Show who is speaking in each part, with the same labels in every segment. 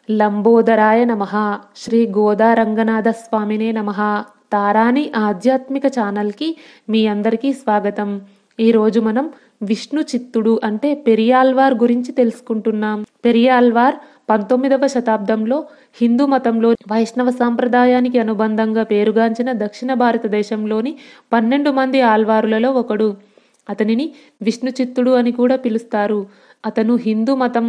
Speaker 1: లంబోదరాయ నమః. శ్రీ గోదా రంగనాథ స్వామినే నమః. తారాని ఆధ్యాత్మిక ఛానల్కి మీ అందరికీ స్వాగతం. ఈరోజు మనం విష్ణు చిత్తుడు అంటే పెరియాళ్వార్ గురించి తెలుసుకుంటున్నాం. పెరియాళ్వార్ 19వ శతాబ్దంలో హిందూ మతంలో వైష్ణవ సాంప్రదాయానికి అనుబంధంగా పేరుగాంచిన దక్షిణ భారతదేశంలోని 12 మంది ఆళ్వారులలో ఒకడు. అతనిని విష్ణు చిత్తుడు అని కూడా పిలుస్తారు. అతను హిందూ మతం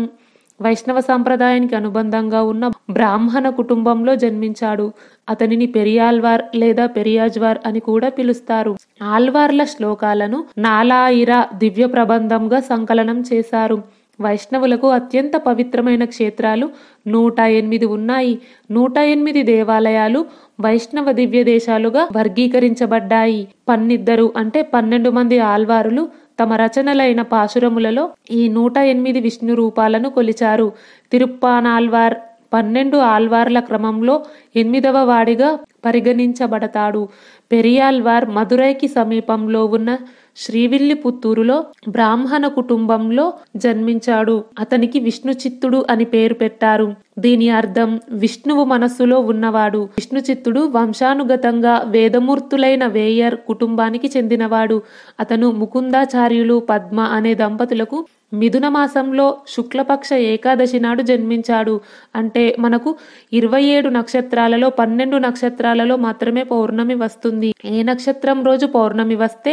Speaker 1: వైష్ణవ సాంప్రదాయానికి అనుబంధంగా ఉన్న బ్రాహ్మణ కుటుంబంలో జన్మించాడు. అతనిని పెరియాళ్వార్ లేదా పెరియాజ్వార్ అని కూడా పిలుస్తారు. ఆళ్వార్ల శ్లోకాలను నాలాయిర దివ్య ప్రబంధంగా సంకలనం చేశారు. వైష్ణవులకు అత్యంత పవిత్రమైన క్షేత్రాలు 108 ఉన్నాయి. 108 దేవాలయాలు వైష్ణవ దివ్య దేశాలుగా వర్గీకరించబడ్డాయి. 12 అంటే 12 మంది ఆళ్వారులు తమ రచనలైన పాశురములలో ఈ 108 విష్ణు రూపాలను కొలిచారు. తిరుప్పానాళ్వార్ 12 ఆళ్వార్ల క్రమంలో 8వ వాడిగా పరిగణించబడతాడు. పెరియాళ్వార్ మదురైకి సమీపంలో ఉన్న శ్రీవిల్లిపుత్తూరులో బ్రాహ్మణ కుటుంబంలో జన్మించాడు. అతనికి విష్ణు చిత్తుడు అని పేరు పెట్టారు. దీని అర్థం విష్ణువు మనస్సులో ఉన్నవాడు. విష్ణు చిత్తుడు వంశానుగతంగా వేదమూర్తులైన వేయర్ కుటుంబానికి చెందినవాడు. అతను ముకుందాచార్యులు పద్మ అనే దంపతులకు మిథున మాసంలో శుక్లపక్ష ఏకాదశి నాడు జన్మించాడు. అంటే మనకు 27 నక్షత్రాలలో 12 నక్షత్రాలలో మాత్రమే పౌర్ణమి వస్తుంది. ఏ నక్షత్రం రోజు పౌర్ణమి వస్తే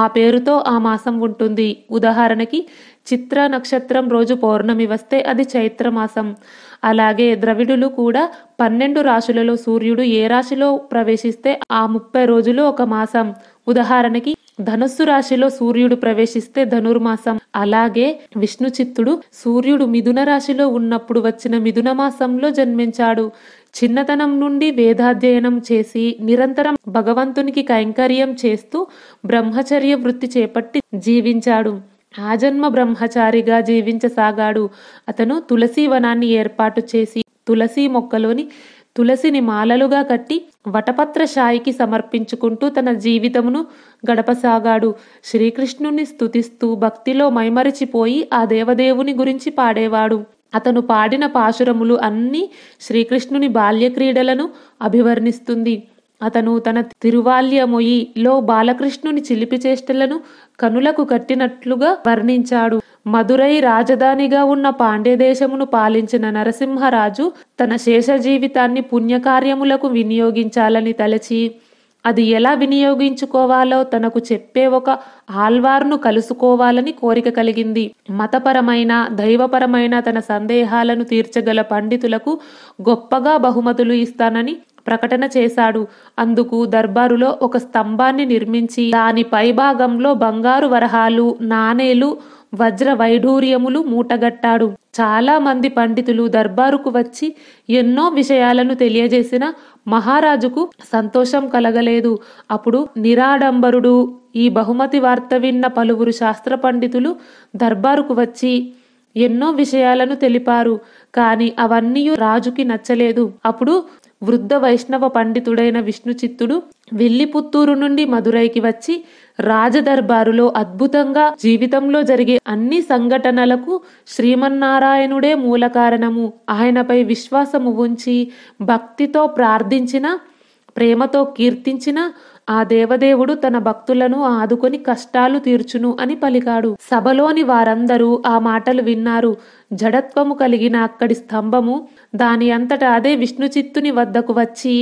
Speaker 1: ఆ పేరుతో ఆ మాసం ఉంటుంది. ఉదాహరణకి చిత్ర నక్షత్రం రోజు పౌర్ణమి వస్తే అది చైత్ర మాసం. అలాగే ద్రవిడులు కూడా 12 రాశులలో సూర్యుడు ఏ రాశిలో ప్రవేశిస్తే ఆ 30 రోజులు ఒక మాసం. ఉదాహరణకి ధనుస్సు రాశిలో సూర్యుడు ప్రవేశిస్తే ధనుర్మాసం. అలాగే విష్ణు చిత్తుడు సూర్యుడు మిథున రాశిలో ఉన్నప్పుడు వచ్చిన మిథున మాసంలో జన్మించాడు. చిన్నతనం నుండి వేదాధ్యయనం చేసి నిరంతరం భగవంతునికి కైంకర్యం చేస్తూ బ్రహ్మచర్య వృత్తి చేపట్టి జీవించాడు. ఆజన్మ బ్రహ్మచారిగా జీవించసాగాడు. అతను తులసి వనాన్ని ఏర్పాటు చేసి తులసి మొక్కలోని తులసిని మాలలుగా కట్టి వటపత్ర షాయికి సమర్పించుకుంటూ తన జీవితమును గడపసాగాడు. శ్రీకృష్ణుని స్తుతిస్తూ భక్తిలో మైమరిచిపోయి ఆ దేవదేవుని గురించి పాడేవాడు. అతను పాడిన పాశురములు అన్నీ శ్రీకృష్ణుని బాల్యక్రీడలను అభివర్ణిస్తుంది. అతను తన తిరువాల్యమొయిలో బాలకృష్ణుని చిలిపి చేష్టలను కనులకు కట్టినట్లుగా వర్ణించాడు. మదురై రాజధానిగా ఉన్న పాండ్యదేశమును పాలించిన నరసింహరాజు తన శేష జీవితాన్ని పుణ్యకార్యములకు వినియోగించాలని తలచి అది ఎలా వినియోగించుకోవాలో తనకు చెప్పే ఒక ఆళ్వార్ను కలుసుకోవాలని కోరిక కలిగింది. మతపరమైన దైవపరమైన తన సందేహాలను తీర్చగల పండితులకు గొప్పగా బహుమతులు ఇస్తానని ప్రకటన చేశాడు. అందుకు దర్బారులో ఒక స్తంభాన్ని నిర్మించి దాని పైభాగంలో బంగారు వరహాలు, నాణేలు, వజ్ర వైఢూర్యములు మూటగట్టాడు. చాలా మంది పండితులు దర్బారుకు వచ్చి ఎన్నో విషయాలను తెలియజేసిన మహారాజుకు సంతోషం కలగలేదు. అప్పుడు నిరాడంబరుడు ఈ బహుమతి వార్త విన్న పలువురు శాస్త్ర పండితులు దర్బారుకు వచ్చి ఎన్నో విషయాలను తెలిపారు. కాని అవన్నీ రాజుకి నచ్చలేదు. అప్పుడు వృద్ధ వైష్ణవ పండితుడైన విష్ణు చిత్తుడు విల్లిపుత్తూరు నుండి మదురైకి వచ్చి రాజదర్బారులో అద్భుతంగా జీవితంలో జరిగే అన్ని సంఘటనలకు శ్రీమన్నారాయణుడే మూల కారణము, ఆయనపై విశ్వాసము ఉంచి భక్తితో ప్రార్థించిన, ప్రేమతో కీర్తించిన ఆ దేవదేవుడు తన భక్తులను ఆదుకొని కష్టాలు తీర్చును అని పలికాడు. సభలోని వారందరూ ఆ మాటలు విన్నారు. జడత్వము కలిగిన అక్కడి స్తంభము దాని అంతటా అదే విష్ణు చిత్తుని వద్దకు వచ్చి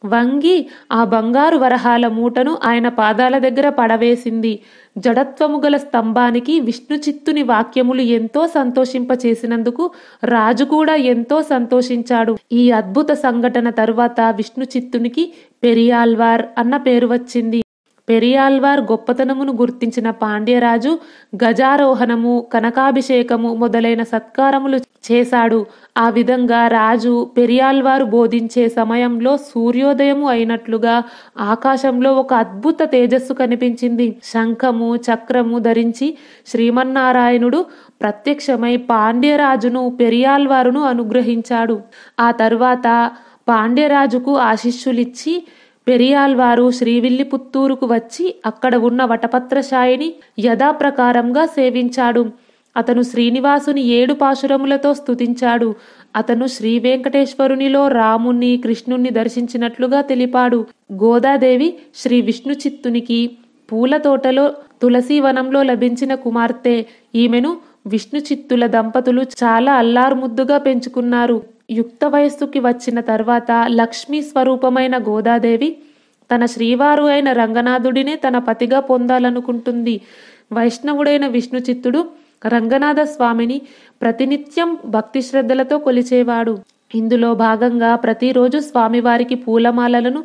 Speaker 1: వంగి ఆ బంగారు వరహాల మూటను ఆయన పాదాల దగ్గర పడవేసింది. జడత్వము గల స్తంభానికి విష్ణు చిత్తుని వాక్యములు ఎంతో సంతోషింపచేసినందుకు రాజు కూడా ఎంతో సంతోషించాడు. ఈ అద్భుత సంఘటన తరువాత విష్ణు చిత్తునికి పెరియాళ్వార్ అన్న పేరు వచ్చింది. పెరియాళ్వార్ గొప్పతనమును గుర్తించిన పాండ్యరాజు గజారోహణము, కనకాభిషేకము మొదలైన సత్కారములు చేశాడు. ఆ విధంగా రాజు పెరియాళ్వారు బోధించే సమయంలో సూర్యోదయము అయినట్లుగా ఆకాశంలో ఒక అద్భుత తేజస్సు కనిపించింది. శంఖము, చక్రము ధరించి శ్రీమన్నారాయణుడు ప్రత్యక్షమై పాండ్యరాజును పెరియాళ్వారును అనుగ్రహించాడు. ఆ తరువాత పాండ్యరాజుకు ఆశీస్సులిచ్చి పెరియాళ్వారు శ్రీవిల్లిపుత్తూరుకు వచ్చి అక్కడ ఉన్న వటపత్రశాయిని యథాప్రకారంగా సేవించాడు. అతను శ్రీనివాసుని 7 పాశురములతో స్తుతించాడు. అతను శ్రీ వెంకటేశ్వరునిలో రాముణ్ణి కృష్ణుణ్ణి దర్శించినట్లుగా తెలిపాడు. గోదాదేవి శ్రీ విష్ణు చిత్తునికి పూల తోటలో తులసీవనంలో లభించిన కుమార్తె. ఈమెను విష్ణు చిత్తుల దంపతులు చాలా అల్లారుముద్దుగా పెంచుకున్నారు. యుక్త వయస్సుకి వచ్చిన తర్వాత లక్ష్మీ స్వరూపమైన గోదాదేవి తన శ్రీవారు అయిన రంగనాథుడినే తన పతిగా పొందాలనుకుంటుంది. వైష్ణవుడైన విష్ణు చిత్తుడు రంగనాథ స్వామిని ప్రతినిత్యం భక్తి శ్రద్ధలతో కొలిచేవాడు. ఇందులో భాగంగా ప్రతిరోజు స్వామివారికి పూలమాలలను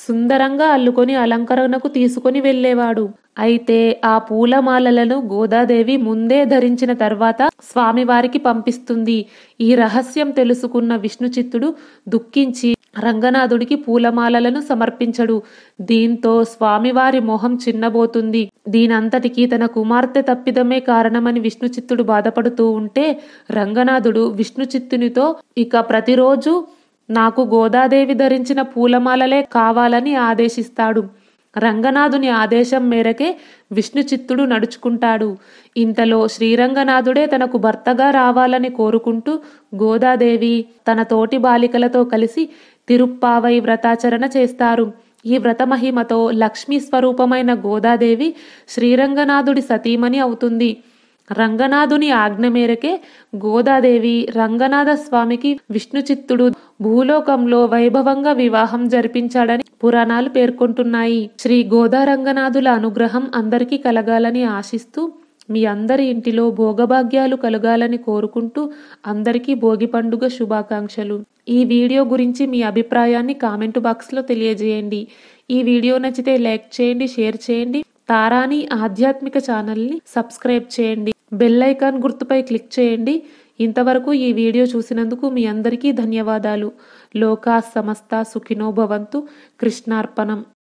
Speaker 1: సుందరంగా అల్లుకొని అలంకరణకు తీసుకొని వెళ్ళేవాడు. అయితే ఆ పూలమాలలను గోదాదేవి ముందే ధరించిన తర్వాత స్వామివారికి పంపిస్తుంది. ఈ రహస్యం తెలుసుకున్న విష్ణు చిత్తుడు దుఃఖించి రంగనాథుడికి పూలమాలలను సమర్పించడు. దీంతో స్వామివారి మొహం చిన్నబోతుంది. దీనంతటికీ తన కుమార్తె తప్పిదమే కారణమని విష్ణు చిత్తుడు బాధపడుతూ ఉంటే రంగనాథుడు విష్ణు చిత్తునితో ఇక ప్రతిరోజు నాకు గోదాదేవి ధరించిన పూలమాలలే కావాలని ఆదేశిస్తాడు. రంగనాథుని ఆదేశం మేరకే విష్ణు చిత్తుడు నడుచుకుంటాడు. ఇంతలో శ్రీరంగనాథుడే తనకు భర్తగా రావాలని కోరుకుంటూ గోదాదేవి తన తోటి బాలికలతో కలిసి తిరుప్పావై వ్రతాచరణ చేస్తారు. ఈ వ్రత మహిమతో లక్ష్మీ స్వరూపమైన గోదాదేవి శ్రీరంగనాథుడి సతీమణి అవుతుంది. రంగనాథుని ఆజ్ఞ మేరకే గోదాదేవి రంగనాథ స్వామికి విష్ణు చిత్తుడు భూలోకంలో వైభవంగా వివాహం జరిపించాడని పురాణాలు పేర్కొంటున్నాయి. శ్రీ గోదారంగనాథుల అనుగ్రహం అందరికీ కలగాలని ఆశిస్తూ మీ అందరి ఇంటిలో భోగభాగ్యాలు కలగాలని కోరుకుంటూ అందరికీ భోగి పండుగ శుభాకాంక్షలు. ఈ వీడియో గురించి మీ అభిప్రాయాన్ని కామెంట్ బాక్స్ లో తెలియజేయండి. ఈ వీడియో నచ్చితే లైక్ చేయండి, షేర్ చేయండి. తారాని ఆధ్యాత్మిక ఛానల్ని సబ్స్క్రైబ్ చేయండి. బెల్ ఐకాన్ గుర్తుపై క్లిక్ చేయండి. ఇంతవరకు ఈ వీడియో చూసినందుకు మీ అందరికీ ధన్యవాదాలు. లోకా సమస్త సుఖినో భవంతు. కృష్ణార్పణం.